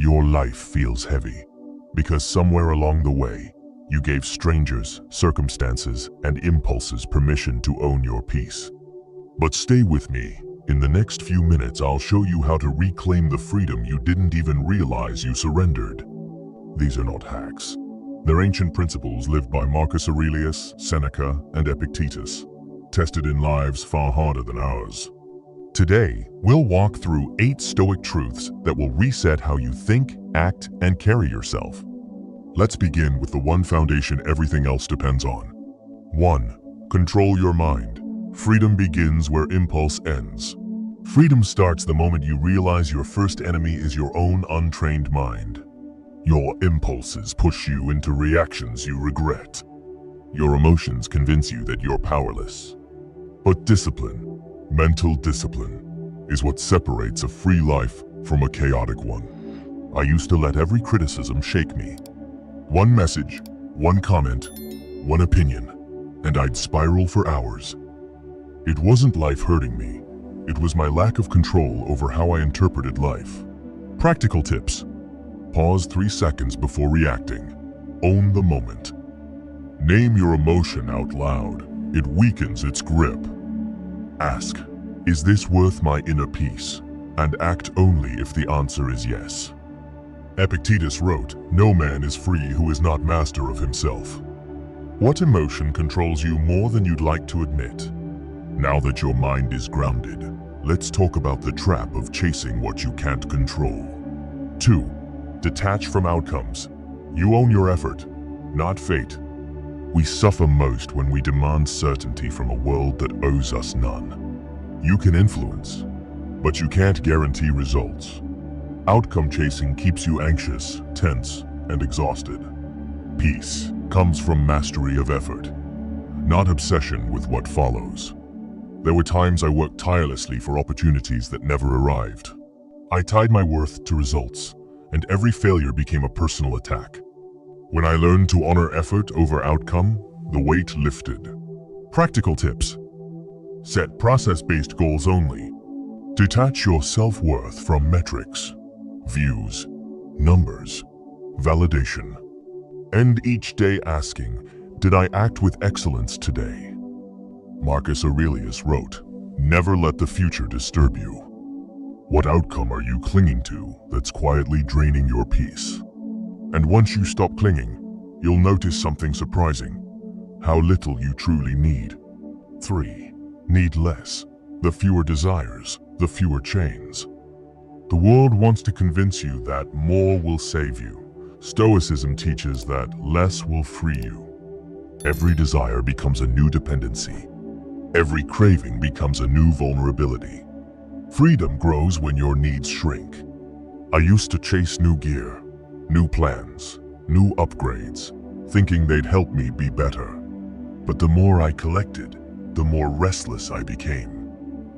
your life feels heavy because somewhere along the way, you gave strangers, circumstances, and impulses permission to own your peace. But stay with me. In the next few minutes, I'll show you how to reclaim the freedom you didn't even realize you surrendered. These are not hacks. They're ancient principles lived by Marcus Aurelius, Seneca, and Epictetus, tested in lives far harder than ours. Today, we'll walk through 8 Stoic truths that will reset how you think, act, and carry yourself. Let's begin with the one foundation everything else depends on. 1. Control your mind. Freedom begins where impulse ends. Freedom starts the moment you realize your first enemy is your own untrained mind. Your impulses push you into reactions you regret. Your emotions convince you that you're powerless. But discipline, mental discipline, is what separates a free life from a chaotic one. I used to let every criticism shake me. One message, one comment, one opinion, and I'd spiral for hours. It wasn't life hurting me. It was my lack of control over how I interpreted life. Practical tips. Pause 3 seconds before reacting. Own the moment. Name your emotion out loud. It weakens its grip. Ask, is this worth my inner peace? And act only if the answer is yes. Epictetus wrote, "No man is free who is not master of himself." What emotion controls you more than you'd like to admit? Now that your mind is grounded, let's talk about the trap of chasing what you can't control. 2. Detach from outcomes. You own your effort, not fate. We suffer most when we demand certainty from a world that owes us none. You can influence, but you can't guarantee results. Outcome chasing keeps you anxious, tense, and exhausted. Peace comes from mastery of effort, not obsession with what follows. There were times I worked tirelessly for opportunities that never arrived. I tied my worth to results, and every failure became a personal attack. When I learned to honor effort over outcome, the weight lifted. Practical tips. Set process-based goals only. Detach your self-worth from metrics, views, numbers, validation. End each day asking, did I act with excellence today? Marcus Aurelius wrote, never let the future disturb you. What outcome are you clinging to that's quietly draining your peace? And once you stop clinging, you'll notice something surprising, how little you truly need. 3. Need less. The fewer desires, the fewer chains. The world wants to convince you that more will save you. Stoicism teaches that less will free you. Every desire becomes a new dependency. Every craving becomes a new vulnerability. Freedom grows when your needs shrink. I used to chase new gear, new plans, new upgrades, thinking they'd help me be better. But the more I collected, the more restless I became.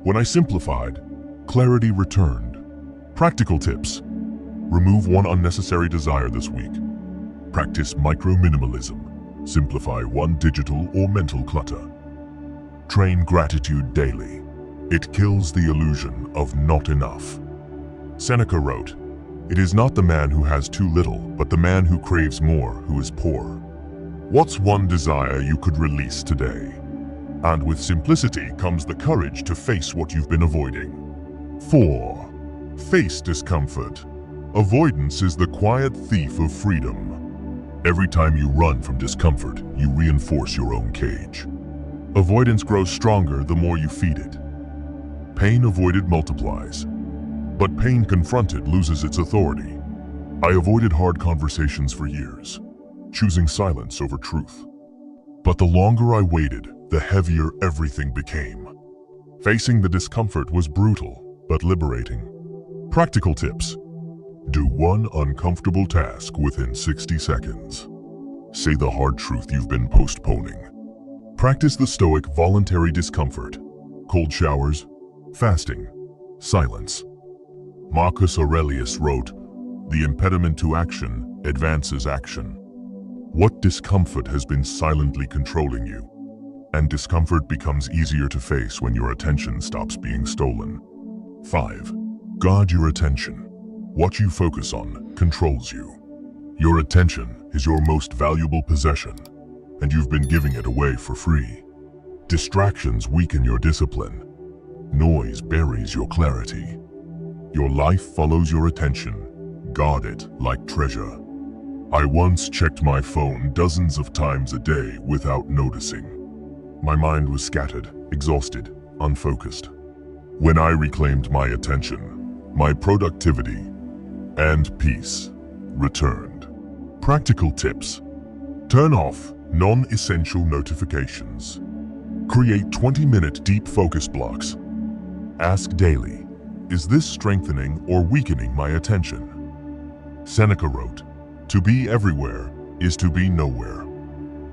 When I simplified, clarity returned. Practical tips. Remove one unnecessary desire this week. Practice micro-minimalism. Simplify one digital or mental clutter. Train gratitude daily. It kills the illusion of not enough. Seneca wrote, "It is not the man who has too little, but the man who craves more who is poor." What's one desire you could release today? And with simplicity comes the courage to face what you've been avoiding. 4. Face discomfort. Avoidance is the quiet thief of freedom. Every time you run from discomfort, you reinforce your own cage. Avoidance grows stronger the more you feed it. Pain avoided multiplies, but pain confronted loses its authority. I avoided hard conversations for years, choosing silence over truth. But the longer I waited, the heavier everything became. Facing the discomfort was brutal, but liberating. Practical tips. Do one uncomfortable task within 60 seconds. Say the hard truth you've been postponing. Practice the Stoic voluntary discomfort. Cold showers, fasting, silence. Marcus Aurelius wrote, "The impediment to action advances action." What discomfort has been silently controlling you? And discomfort becomes easier to face when your attention stops being stolen. 5. Guard your attention. What you focus on controls you. Your attention is your most valuable possession, and you've been giving it away for free. Distractions weaken your discipline. Noise buries your clarity. Your life follows your attention. Guard it like treasure. I once checked my phone dozens of times a day without noticing. My mind was scattered, exhausted, unfocused. When I reclaimed my attention, my productivity and peace returned. Practical tips. Turn off non-essential notifications. Create 20-minute deep focus blocks. Ask daily, is this strengthening or weakening my attention? Seneca wrote, "To be everywhere is to be nowhere."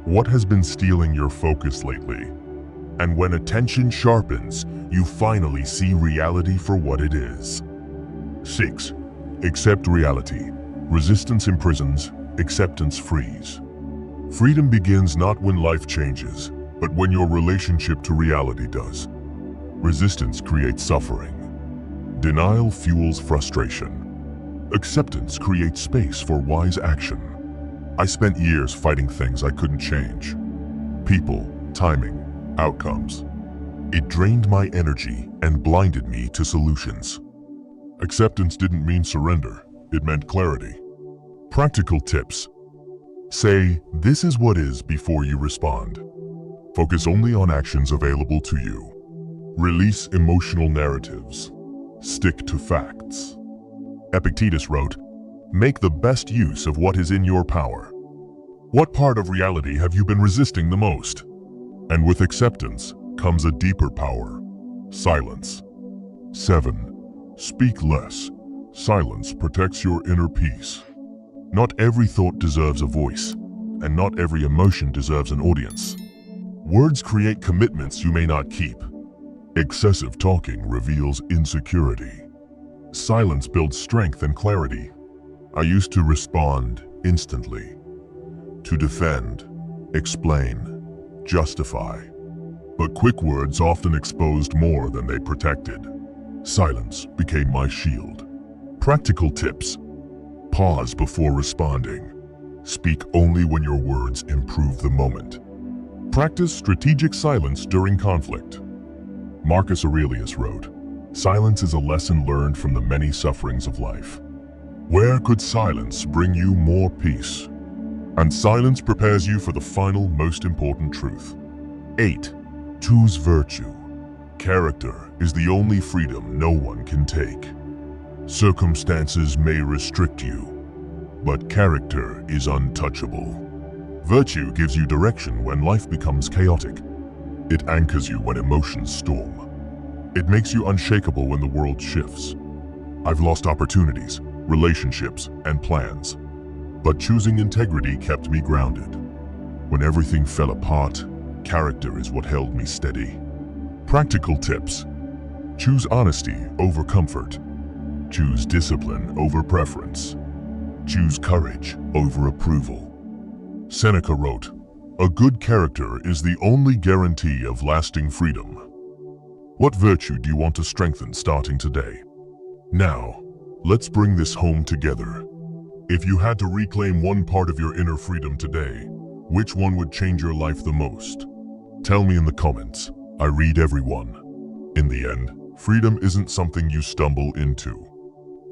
What has been stealing your focus lately? And when attention sharpens, you finally see reality for what it is. 6. Accept reality. Resistance imprisons, acceptance frees. Freedom begins not when life changes, but when your relationship to reality does. Resistance creates suffering. Denial fuels frustration. Acceptance creates space for wise action. I spent years fighting things I couldn't change. People, timing, outcomes. It drained my energy and blinded me to solutions. Acceptance didn't mean surrender, it meant clarity. Practical tips. Say, "This is what is," before you respond. Focus only on actions available to you. Release emotional narratives. Stick to facts. Epictetus wrote, "Make the best use of what is in your power." What part of reality have you been resisting the most? And with acceptance comes a deeper power, silence. 7. Speak less. Silence protects your inner peace. Not every thought deserves a voice, and not every emotion deserves an audience. Words create commitments you may not keep. Excessive talking reveals insecurity. Silence builds strength and clarity. I used to respond instantly, to defend, explain, justify. But quick words often exposed more than they protected. Silence became my shield. Practical tips. Pause before responding. Speak only when your words improve the moment. Practice strategic silence during conflict. Marcus Aurelius wrote, "Silence is a lesson learned from the many sufferings of life." Where could silence bring you more peace? And silence prepares you for the final, most important truth. 8. Choose virtue. Character is the only freedom no one can take. Circumstances may restrict you, but character is untouchable. Virtue gives you direction when life becomes chaotic. It anchors you when emotions storm. It makes you unshakable when the world shifts. I've lost opportunities, relationships, and plans, but choosing integrity kept me grounded. When everything fell apart, character is what held me steady. Practical tips. Choose honesty over comfort. Choose discipline over preference. Choose courage over approval. Seneca wrote, "A good character is the only guarantee of lasting freedom." What virtue do you want to strengthen starting today? Now, let's bring this home together. If you had to reclaim one part of your inner freedom today, which one would change your life the most? Tell me in the comments. I read every one. In the end, freedom isn't something you stumble into.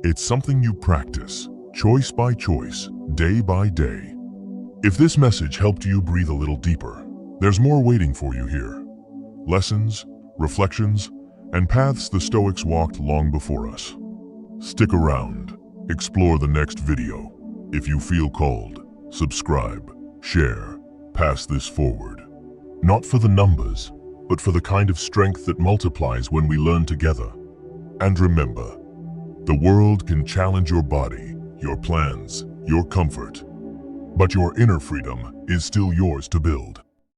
It's something you practice, choice by choice, day by day. If this message helped you breathe a little deeper, there's more waiting for you here. Lessons, reflections, and paths the Stoics walked long before us. Stick around, explore the next video. If you feel called, subscribe, share, pass this forward. Not for the numbers, but for the kind of strength that multiplies when we learn together. And remember, the world can challenge your body, your plans, your comfort, but your inner freedom is still yours to build.